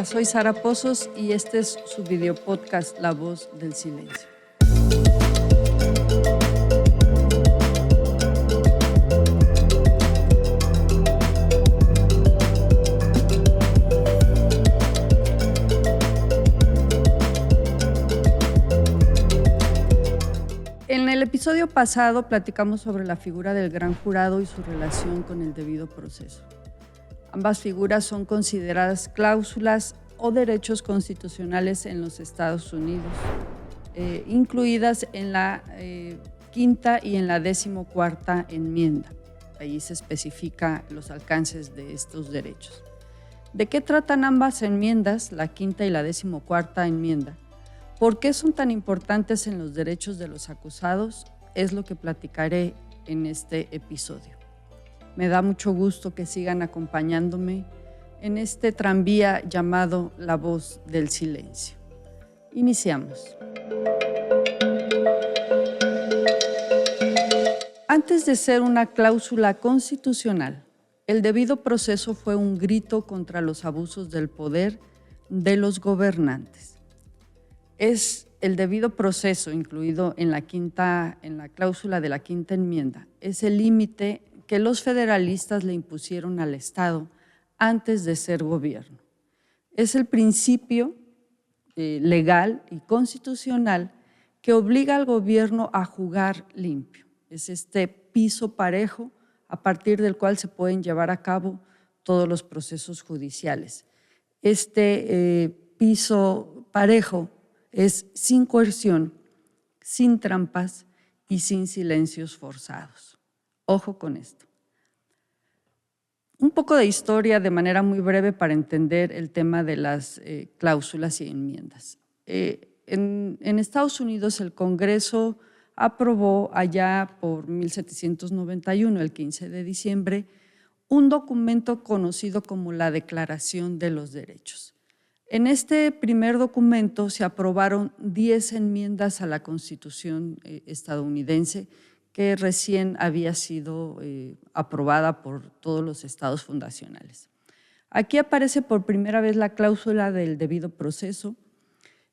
Hola, soy Sara Pozos y este es su video podcast La Voz del Silencio. En el episodio pasado platicamos sobre la figura del gran jurado y su relación con el debido proceso. Ambas figuras son consideradas cláusulas o derechos constitucionales en los Estados Unidos, incluidas en la quinta y en la 14ª enmienda. Ahí se especifica los alcances de estos derechos. ¿De qué tratan ambas enmiendas, la quinta y la 14ª enmienda? ¿Por qué son tan importantes en los derechos de los acusados? Es lo que platicaré en este episodio. Me da mucho gusto que sigan acompañándome en este tranvía llamado La Voz del Silencio. Iniciamos. Antes de ser una cláusula constitucional, el debido proceso fue un grito contra los abusos del poder de los gobernantes. Es el debido proceso incluido en la cláusula de la quinta enmienda, es el límite que los federalistas le impusieron al Estado antes de ser gobierno. Es el principio legal y constitucional que obliga al gobierno a jugar limpio. Es este piso parejo a partir del cual se pueden llevar a cabo todos los procesos judiciales. Este piso parejo es sin coerción, sin trampas y sin silencios forzados. Ojo con esto. Un poco de historia de manera muy breve para entender el tema de las cláusulas y enmiendas. En Estados Unidos el Congreso aprobó allá por 1791, el 15 de diciembre, un documento conocido como la Declaración de los Derechos. En este primer documento se aprobaron 10 enmiendas a la Constitución estadounidense que recién había sido aprobada por todos los estados fundacionales. Aquí aparece por primera vez la cláusula del debido proceso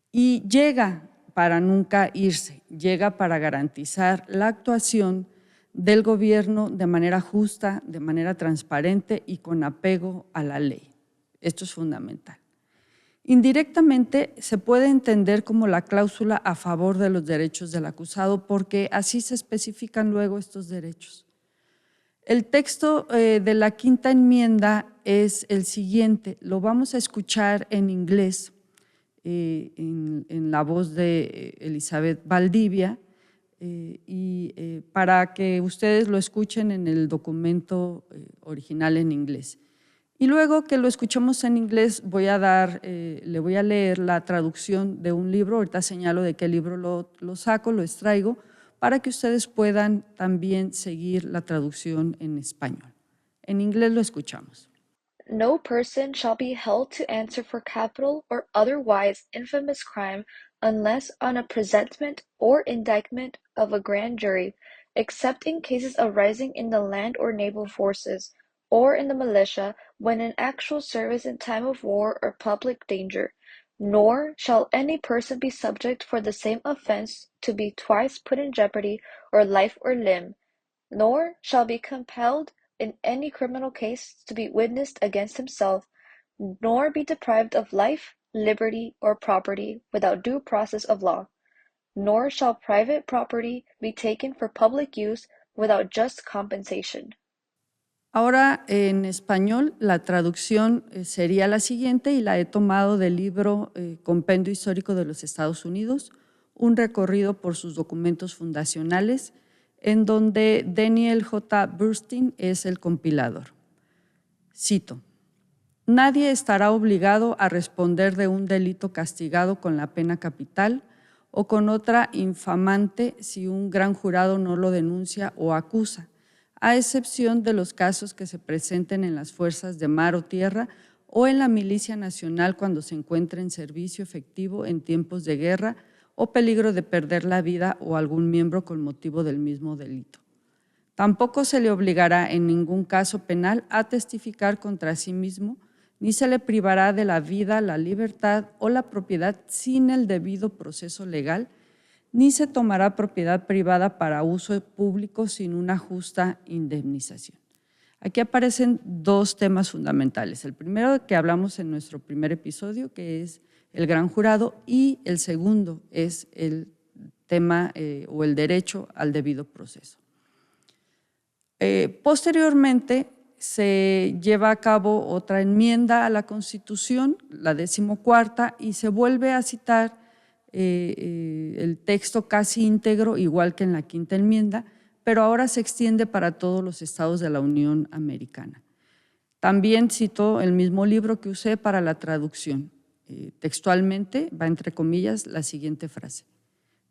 y llega para nunca irse, llega para garantizar la actuación del gobierno de manera justa, de manera transparente y con apego a la ley. Esto es fundamental. Indirectamente se puede entender como la cláusula a favor de los derechos del acusado porque así se especifican luego estos derechos. El texto de la quinta enmienda es el siguiente, lo vamos a escuchar en inglés, en la voz de Elizabeth Valdivia, para que ustedes lo escuchen en el documento original en inglés. Y luego que lo escuchemos en inglés, le voy a leer la traducción de un libro, ahorita señalo de qué libro lo saco, lo extraigo, para que ustedes puedan también seguir la traducción en español. En inglés lo escuchamos. No person shall be held to answer for capital or otherwise infamous crime unless on a presentment or indictment of a grand jury, except in cases arising in the land or naval forces, or in the militia when in actual service in time of war or public danger, nor shall any person be subject for the same offense to be twice put in jeopardy or life or limb, nor shall be compelled in any criminal case to be witnessed against himself, nor be deprived of life, liberty, or property without due process of law, nor shall private property be taken for public use without just compensation. Ahora en español la traducción sería la siguiente y la he tomado del libro Compendio Histórico de los Estados Unidos, un recorrido por sus documentos fundacionales, en donde Daniel J. Burstein es el compilador. Cito: nadie estará obligado a responder de un delito castigado con la pena capital o con otra infamante si un gran jurado no lo denuncia o acusa, a excepción de los casos que se presenten en las fuerzas de mar o tierra o en la milicia nacional cuando se encuentre en servicio efectivo en tiempos de guerra o peligro de perder la vida o algún miembro con motivo del mismo delito. Tampoco se le obligará en ningún caso penal a testificar contra sí mismo ni se le privará de la vida, la libertad o la propiedad sin el debido proceso legal, ni se tomará propiedad privada para uso público sin una justa indemnización. Aquí aparecen dos temas fundamentales. El primero que hablamos en nuestro primer episodio, que es el gran jurado, y el segundo es el tema o el derecho al debido proceso. Posteriormente se lleva a cabo otra enmienda a la Constitución, la 14ª, y se vuelve a citar el texto casi íntegro, igual que en la 5ª enmienda, pero ahora se extiende para todos los estados de la Unión Americana. También cito el mismo libro que usé para la traducción. Textualmente va entre comillas la siguiente frase: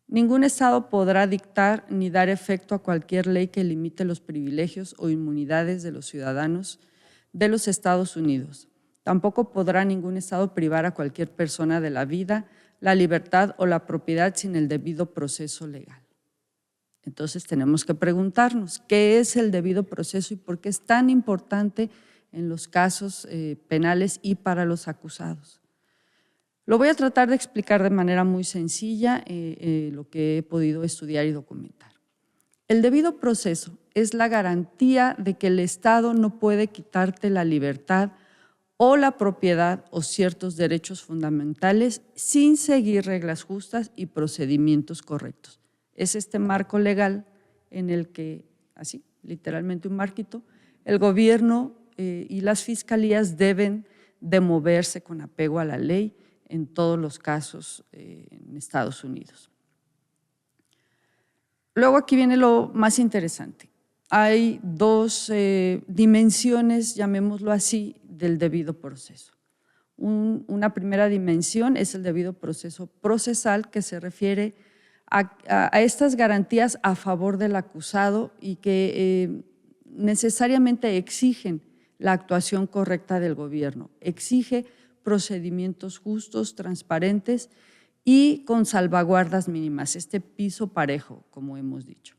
ningún estado podrá dictar ni dar efecto a cualquier ley que limite los privilegios o inmunidades de los ciudadanos de los Estados Unidos. Tampoco podrá ningún estado privar a cualquier persona de la vida, la libertad o la propiedad sin el debido proceso legal. Entonces tenemos que preguntarnos qué es el debido proceso y por qué es tan importante en los casos penales y para los acusados. Lo voy a tratar de explicar de manera muy sencilla lo que he podido estudiar y documentar. El debido proceso es la garantía de que el Estado no puede quitarte la libertad o la propiedad o ciertos derechos fundamentales sin seguir reglas justas y procedimientos correctos. Es este marco legal en el que, así, literalmente un marquito, el gobierno y las fiscalías deben de moverse con apego a la ley en todos los casos en Estados Unidos. Luego aquí viene lo más interesante. Hay dos dimensiones, llamémoslo así, del debido proceso. Una primera dimensión es el debido proceso procesal, que se refiere a estas garantías a favor del acusado y que necesariamente exigen la actuación correcta del gobierno, exige procedimientos justos, transparentes y con salvaguardas mínimas, este piso parejo, como hemos dicho.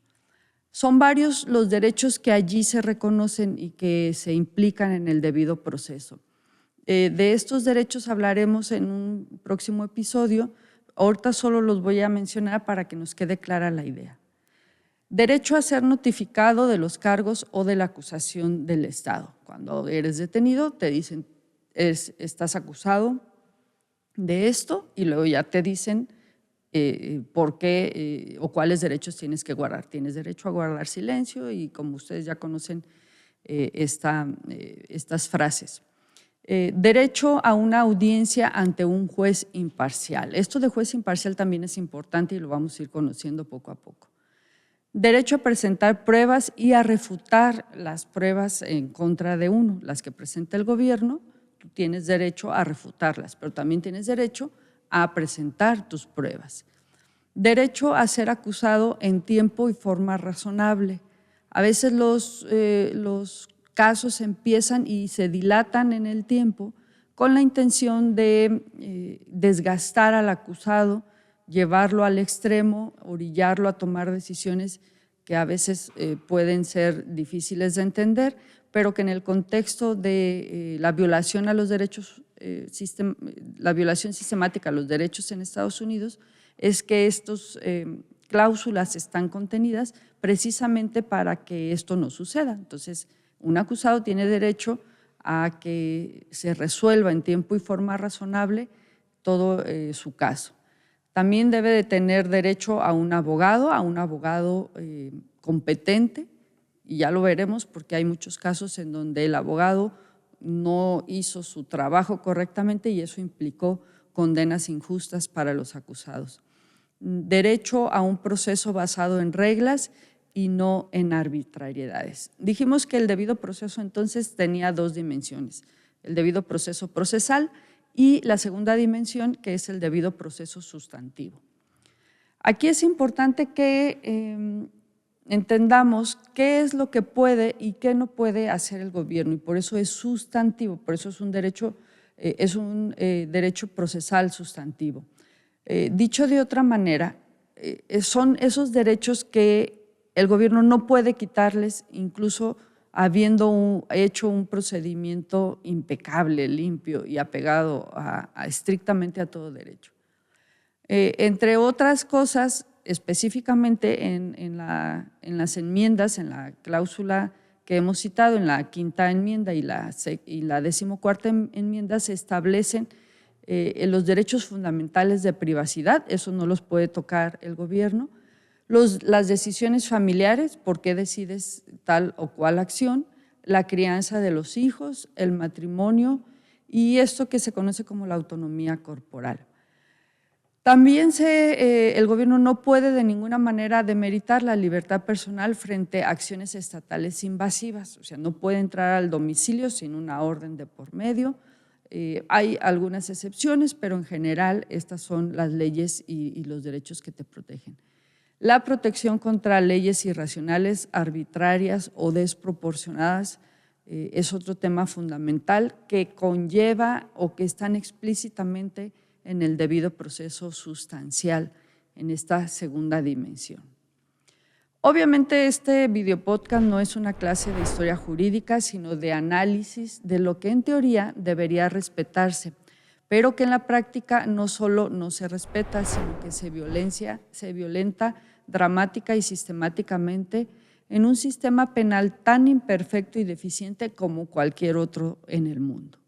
Son varios los derechos que allí se reconocen y que se implican en el debido proceso. De estos derechos hablaremos en un próximo episodio. Ahorita solo los voy a mencionar para que nos quede clara la idea. Derecho a ser notificado de los cargos o de la acusación del Estado. Cuando eres detenido te dicen, estás acusado de esto, y luego ya te dicen por qué o cuáles derechos tienes que guardar. Tienes derecho a guardar silencio y, como ustedes ya conocen, estas frases. Derecho a una audiencia ante un juez imparcial. Esto de juez imparcial también es importante y lo vamos a ir conociendo poco a poco. Derecho a presentar pruebas y a refutar las pruebas en contra de uno, las que presenta el gobierno. Tú tienes derecho a refutarlas, pero también tienes derecho a presentar tus pruebas. Derecho a ser acusado en tiempo y forma razonable. A veces los casos empiezan y se dilatan en el tiempo con la intención de desgastar al acusado, llevarlo al extremo, orillarlo a tomar decisiones que a veces pueden ser difíciles de entender, pero que en el contexto de la violación a los derechos, la violación sistemática a los derechos en Estados Unidos, es que estas cláusulas están contenidas precisamente para que esto no suceda. Entonces, un acusado tiene derecho a que se resuelva en tiempo y forma razonable todo su caso. También debe de tener derecho a un abogado competente, y ya lo veremos porque hay muchos casos en donde el abogado no hizo su trabajo correctamente y eso implicó condenas injustas para los acusados. Derecho a un proceso basado en reglas y no en arbitrariedades. Dijimos que el debido proceso entonces tenía dos dimensiones, el debido proceso procesal y la segunda dimensión, que es el debido proceso sustantivo. Aquí es importante que entendamos qué es lo que puede y qué no puede hacer el gobierno, y por eso es sustantivo, por eso es un derecho procesal sustantivo. Dicho de otra manera, son esos derechos que el gobierno no puede quitarles, incluso habiendo hecho un procedimiento impecable, limpio y apegado estrictamente a todo derecho. Entre otras cosas, específicamente en las enmiendas, en la cláusula que hemos citado, en la quinta enmienda y la 14ª enmienda, se establecen los derechos fundamentales de privacidad, eso no los puede tocar el gobierno, las decisiones familiares, por qué decides tal o cual acción, la crianza de los hijos, el matrimonio y esto que se conoce como la autonomía corporal. También el gobierno no puede de ninguna manera demeritar la libertad personal frente a acciones estatales invasivas, o sea, no puede entrar al domicilio sin una orden de por medio. Hay algunas excepciones, pero en general estas son las leyes y los derechos que te protegen. La protección contra leyes irracionales, arbitrarias o desproporcionadas es otro tema fundamental que conlleva o que están explícitamente en el debido proceso sustancial, en esta segunda dimensión. Obviamente este videopodcast no es una clase de historia jurídica, sino de análisis de lo que en teoría debería respetarse, pero que en la práctica no solo no se respeta, sino que se violenta dramática y sistemáticamente en un sistema penal tan imperfecto y deficiente como cualquier otro en el mundo.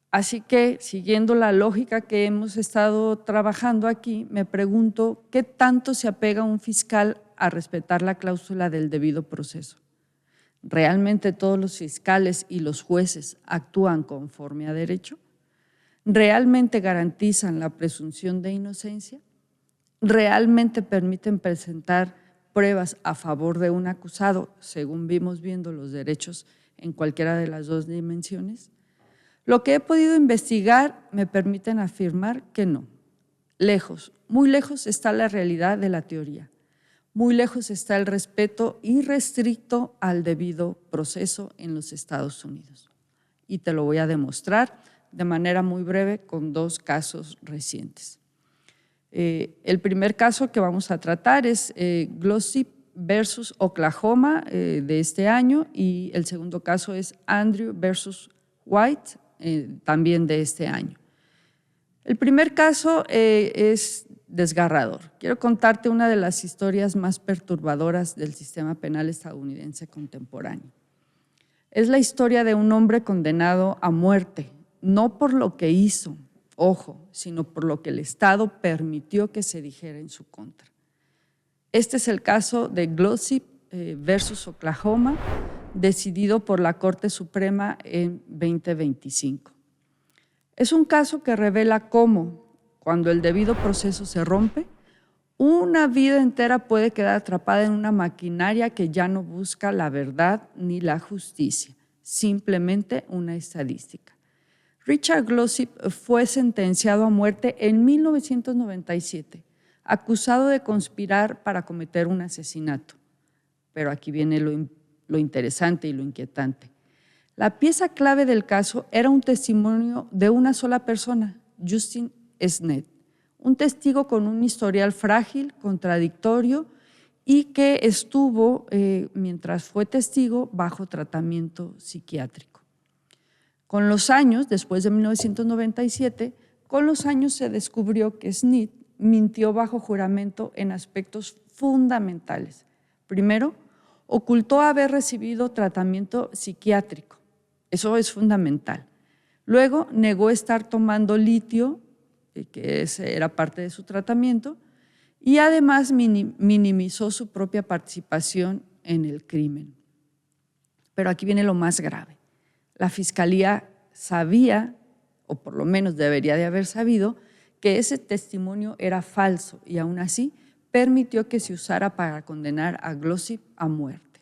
Así que, siguiendo la lógica que hemos estado trabajando aquí, me pregunto qué tanto se apega un fiscal a respetar la cláusula del debido proceso. ¿Realmente todos los fiscales y los jueces actúan conforme a derecho? ¿Realmente garantizan la presunción de inocencia? ¿Realmente permiten presentar pruebas a favor de un acusado, según vimos viendo los derechos en cualquiera de las dos dimensiones? Lo que he podido investigar me permiten afirmar que no. Lejos, muy lejos está la realidad de la teoría. Muy lejos está el respeto irrestricto al debido proceso en los Estados Unidos. Y te lo voy a demostrar de manera muy breve con dos casos recientes. El primer caso que vamos a tratar es Glossip versus Oklahoma de este año y el segundo caso es Andrew versus White, también de este año. El primer caso es desgarrador. Quiero contarte una de las historias más perturbadoras del sistema penal estadounidense contemporáneo. Es la historia de un hombre condenado a muerte, no por lo que hizo, ojo, sino por lo que el Estado permitió que se dijera en su contra. Este es el caso de Glossip versus Oklahoma, decidido por la Corte Suprema en 2025. Es un caso que revela cómo, cuando el debido proceso se rompe, una vida entera puede quedar atrapada en una maquinaria que ya no busca la verdad ni la justicia, simplemente una estadística. Richard Glossip fue sentenciado a muerte en 1997, acusado de conspirar para cometer un asesinato. Pero aquí viene lo interesante y lo inquietante. La pieza clave del caso era un testimonio de una sola persona, Justin Sneed, un testigo con un historial frágil, contradictorio y que estuvo, mientras fue testigo, bajo tratamiento psiquiátrico. Con los años, después de 1997, con los años se descubrió que Sneed mintió bajo juramento en aspectos fundamentales. Primero, ocultó haber recibido tratamiento psiquiátrico. Eso es fundamental. Luego, negó estar tomando litio, que ese era parte de su tratamiento, y además minimizó su propia participación en el crimen. Pero aquí viene lo más grave. La Fiscalía sabía, o por lo menos debería de haber sabido, que ese testimonio era falso y aún así permitió que se usara para condenar a Glossip a muerte.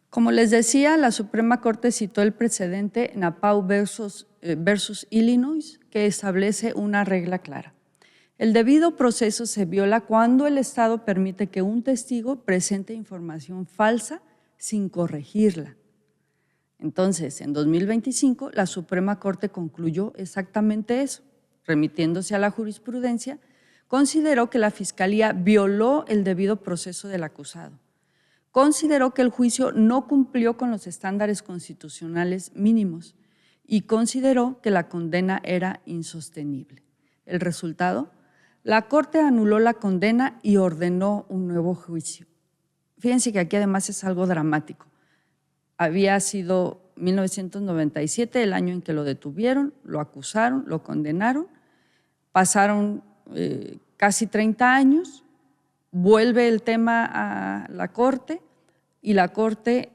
Como les decía, la Suprema Corte citó el precedente Napao versus Illinois, que establece una regla clara. El debido proceso se viola cuando el Estado permite que un testigo presente información falsa sin corregirla. Entonces, en 2025, la Suprema Corte concluyó exactamente eso. Remitiéndose a la jurisprudencia, consideró que la Fiscalía violó el debido proceso del acusado. consideró que el juicio no cumplió con los estándares constitucionales mínimos y consideró que la condena era insostenible. El resultado, la Corte anuló la condena y ordenó un nuevo juicio. Fíjense que aquí además es algo dramático. Había sido 1997 el año en que lo detuvieron, lo acusaron, lo condenaron, pasaron casi 30 años, vuelve el tema a la Corte y la Corte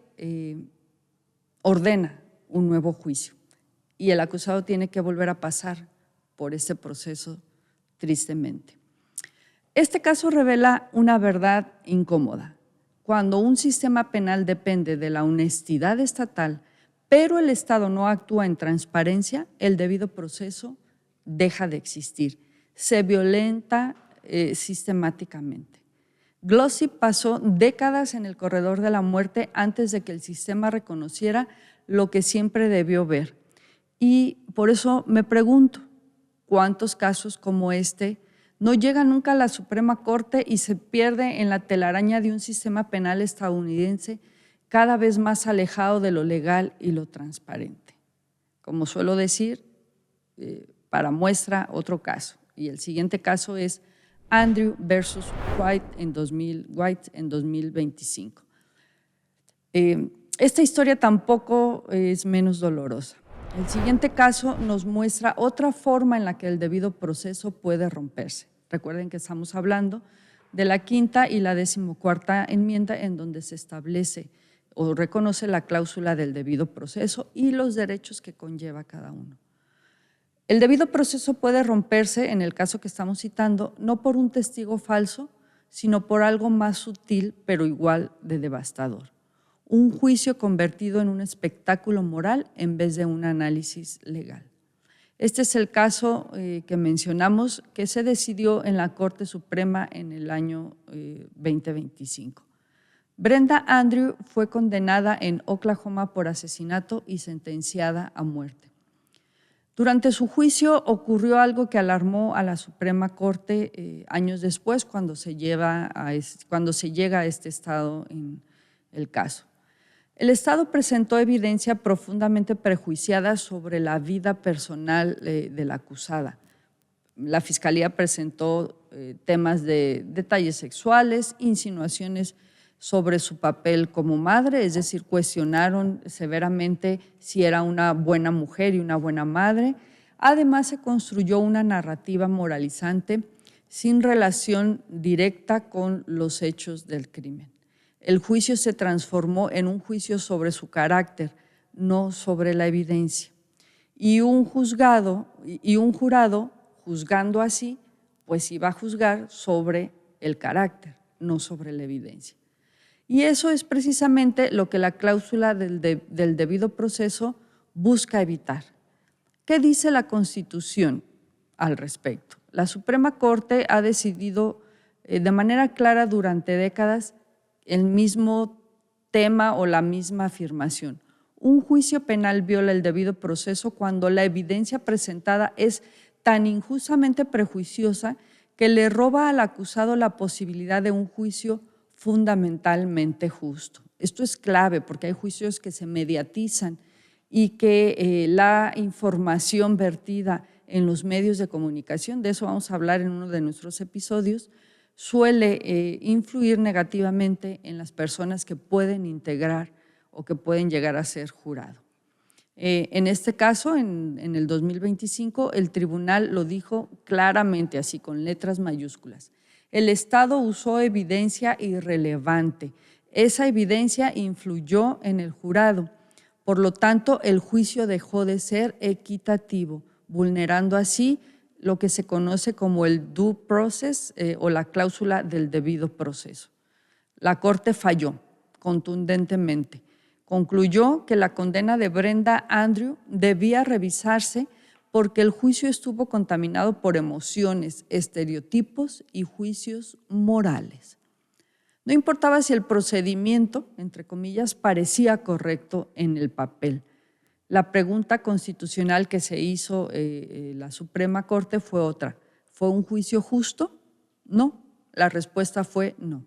ordena un nuevo juicio y el acusado tiene que volver a pasar por este proceso tristemente. Este caso revela una verdad incómoda. Cuando un sistema penal depende de la honestidad estatal, pero el Estado no actúa en transparencia, el debido proceso deja de existir, se violenta sistemáticamente. Glossip pasó décadas en el corredor de la muerte antes de que el sistema reconociera lo que siempre debió ver. Y por eso me pregunto, ¿cuántos casos como este no llegan nunca a la Suprema Corte y se pierde en la telaraña de un sistema penal estadounidense cada vez más alejado de lo legal y lo transparente? Como suelo decir, para muestra otro caso, y el siguiente caso es Andrew versus White en 2025. Esta historia tampoco es menos dolorosa. El siguiente caso nos muestra otra forma en la que el debido proceso puede romperse. Recuerden que estamos hablando de la quinta y la 14ª enmienda en donde se establece o reconoce la cláusula del debido proceso y los derechos que conlleva cada uno. El debido proceso puede romperse, en el caso que estamos citando, no por un testigo falso, sino por algo más sutil, pero igual de devastador. Un juicio convertido en un espectáculo moral en vez de un análisis legal. Este es el caso que mencionamos, que se decidió en la Corte Suprema en el año 2025. Brenda Andrew fue condenada en Oklahoma por asesinato y sentenciada a muerte. Durante su juicio ocurrió algo que alarmó a la Suprema Corte años después, cuando se llega a este estado en el caso. El Estado presentó evidencia profundamente prejuiciada sobre la vida personal de la acusada. La Fiscalía presentó temas de detalles sexuales, insinuaciones sobre su papel como madre, es decir, cuestionaron severamente si era una buena mujer y una buena madre. Además, se construyó una narrativa moralizante sin relación directa con los hechos del crimen. El juicio se transformó en un juicio sobre su carácter, no sobre la evidencia. Y un jurado, juzgando así, pues iba a juzgar sobre el carácter, no sobre la evidencia. Y eso es precisamente lo que la cláusula del debido proceso busca evitar. ¿Qué dice la Constitución al respecto? La Suprema Corte ha decidido de manera clara durante décadas el mismo tema o la misma afirmación. Un juicio penal viola el debido proceso cuando la evidencia presentada es tan injustamente prejuiciosa que le roba al acusado la posibilidad de un juicio fundamentalmente justo. Esto es clave porque hay juicios que se mediatizan y que la información vertida en los medios de comunicación, de eso vamos a hablar en uno de nuestros episodios, suele influir negativamente en las personas que pueden integrar o que pueden llegar a ser jurado. En este caso, en el 2025, el tribunal lo dijo claramente, así con letras mayúsculas. El Estado usó evidencia irrelevante. Esa evidencia influyó en el jurado. Por lo tanto, el juicio dejó de ser equitativo, vulnerando así lo que se conoce como el due process o la cláusula del debido proceso. La Corte falló contundentemente. Concluyó que la condena de Brenda Andrew debía revisarse porque el juicio estuvo contaminado por emociones, estereotipos y juicios morales. No importaba si el procedimiento, entre comillas, parecía correcto en el papel. La pregunta constitucional que se hizo la Suprema Corte fue otra. ¿Fue un juicio justo? No. La respuesta fue no.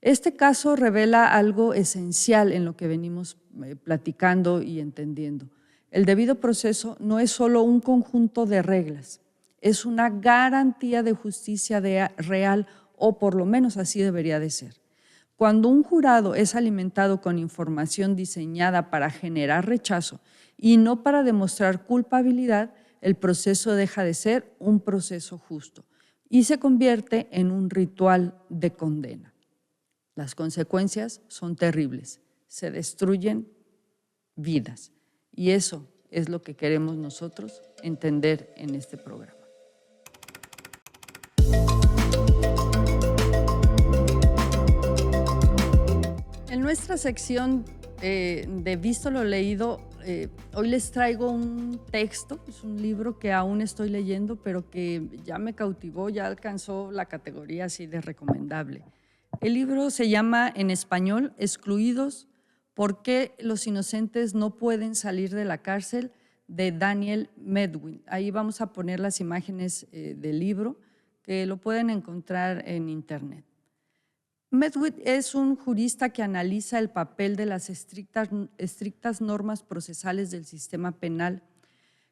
Este caso revela algo esencial en lo que venimos platicando y entendiendo. El debido proceso no es solo un conjunto de reglas, es una garantía de justicia real, o por lo menos así debería de ser. Cuando un jurado es alimentado con información diseñada para generar rechazo y no para demostrar culpabilidad, el proceso deja de ser un proceso justo y se convierte en un ritual de condena. Las consecuencias son terribles, se destruyen vidas y eso es lo que queremos nosotros entender en este programa. En nuestra sección de Visto lo Leído, hoy les traigo un texto, es un libro que aún estoy leyendo, pero que ya me cautivó, ya alcanzó la categoría así de recomendable. El libro se llama en español Excluidos, ¿por qué los inocentes no pueden salir de la cárcel?, de Daniel Medwill. Ahí vamos a poner las imágenes del libro, que lo pueden encontrar en internet. Medwill es un jurista que analiza el papel de las estrictas normas procesales del sistema penal,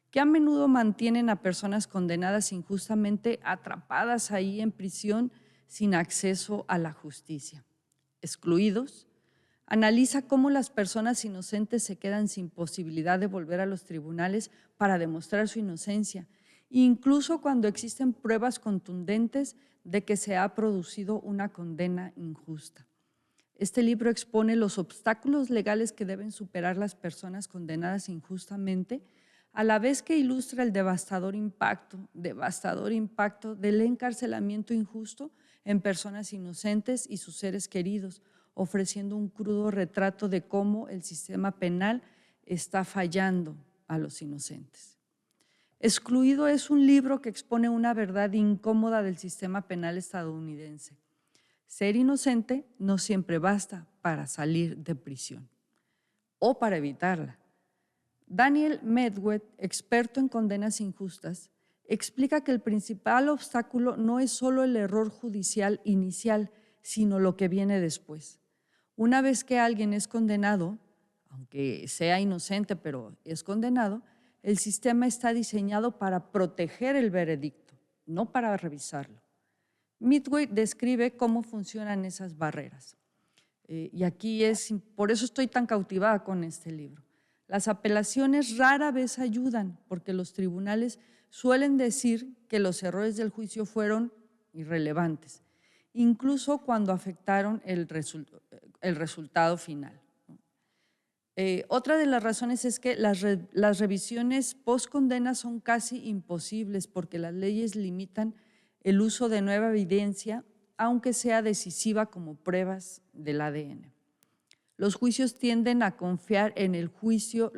que a menudo mantienen a personas condenadas injustamente atrapadas ahí en prisión sin acceso a la justicia. Excluidos, analiza cómo las personas inocentes se quedan sin posibilidad de volver a los tribunales para demostrar su inocencia, incluso cuando existen pruebas contundentes de que se ha producido una condena injusta. Este libro expone los obstáculos legales que deben superar las personas condenadas injustamente, a la vez que ilustra el devastador impacto del encarcelamiento injusto en personas inocentes y sus seres queridos, ofreciendo un crudo retrato de cómo el sistema penal está fallando a los inocentes. Excluido es un libro que expone una verdad incómoda del sistema penal estadounidense. Ser inocente no siempre basta para salir de prisión o para evitarla. Daniel Medwill, experto en condenas injustas, explica que el principal obstáculo no es solo el error judicial inicial, sino lo que viene después. Una vez que alguien es condenado, aunque sea inocente, pero es condenado, el sistema está diseñado para proteger el veredicto, no para revisarlo. Medwill describe cómo funcionan esas barreras. Y aquí por eso estoy tan cautivada con este libro. Las apelaciones rara vez ayudan porque los tribunales suelen decir que los errores del juicio fueron irrelevantes, incluso cuando afectaron el resultado final. Otra de las razones es que las revisiones post-condena son casi imposibles porque las leyes limitan el uso de nueva evidencia, aunque sea decisiva como pruebas del ADN. Los jueces tienden a confiar en el juicio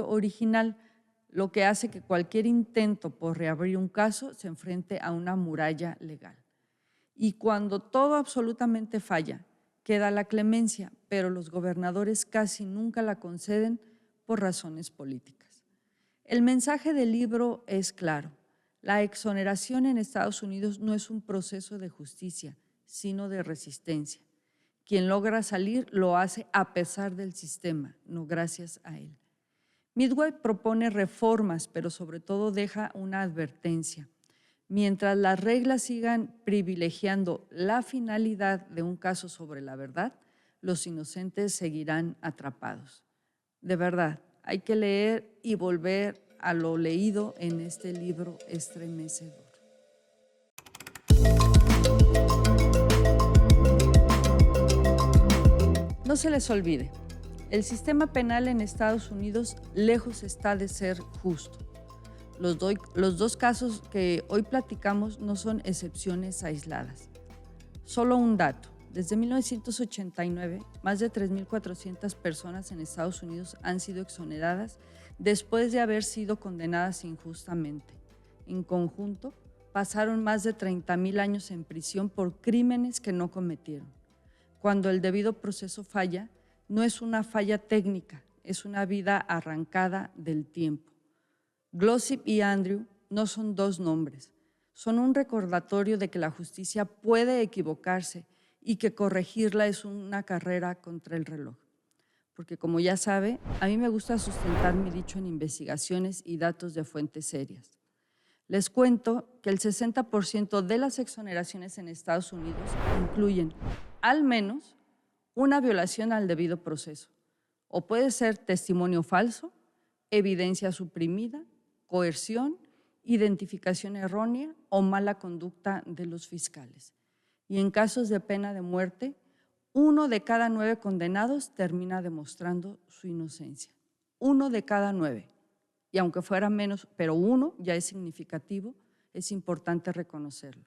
original, lo que hace que cualquier intento por reabrir un caso se enfrente a una muralla legal. Y cuando todo absolutamente falla, queda la clemencia, pero los gobernadores casi nunca la conceden por razones políticas. El mensaje del libro es claro: la exoneración en Estados Unidos no es un proceso de justicia, sino de resistencia. Quien logra salir lo hace a pesar del sistema, no gracias a él. Medwill propone reformas, pero sobre todo deja una advertencia. Mientras las reglas sigan privilegiando la finalidad de un caso sobre la verdad, los inocentes seguirán atrapados. De verdad, hay que leer y volver a lo leído en este libro estremecedor. No se les olvide, el sistema penal en Estados Unidos lejos está de ser justo. Los dos casos que hoy platicamos no son excepciones aisladas. Solo un dato: desde 1989, más de 3.400 personas en Estados Unidos han sido exoneradas después de haber sido condenadas injustamente. En conjunto, pasaron más de 30.000 años en prisión por crímenes que no cometieron. Cuando el debido proceso falla, no es una falla técnica, es una vida arrancada del tiempo. Glossip y Andrew no son dos nombres, son un recordatorio de que la justicia puede equivocarse y que corregirla es una carrera contra el reloj. Porque como ya sabe, a mí me gusta sustentar mi dicho en investigaciones y datos de fuentes serias. Les cuento que el 60% de las exoneraciones en Estados Unidos incluyen al menos una violación al debido proceso, o puede ser testimonio falso, evidencia suprimida, coerción, identificación errónea o mala conducta de los fiscales. Y en casos de pena de muerte, 1 de cada 9 condenados termina demostrando su inocencia. 1 de cada 9. Y aunque fuera menos, pero 1 ya es significativo, es importante reconocerlo.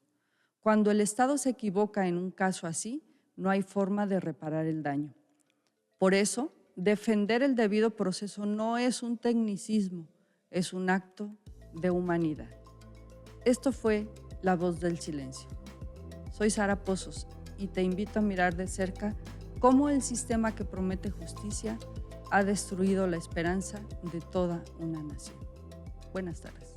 Cuando el Estado se equivoca en un caso así, no hay forma de reparar el daño. Por eso, defender el debido proceso no es un tecnicismo, es un acto de humanidad. Esto fue La Voz del Silencio. Soy Sara Pozos y te invito a mirar de cerca cómo el sistema que promete justicia ha destruido la esperanza de toda una nación. Buenas tardes.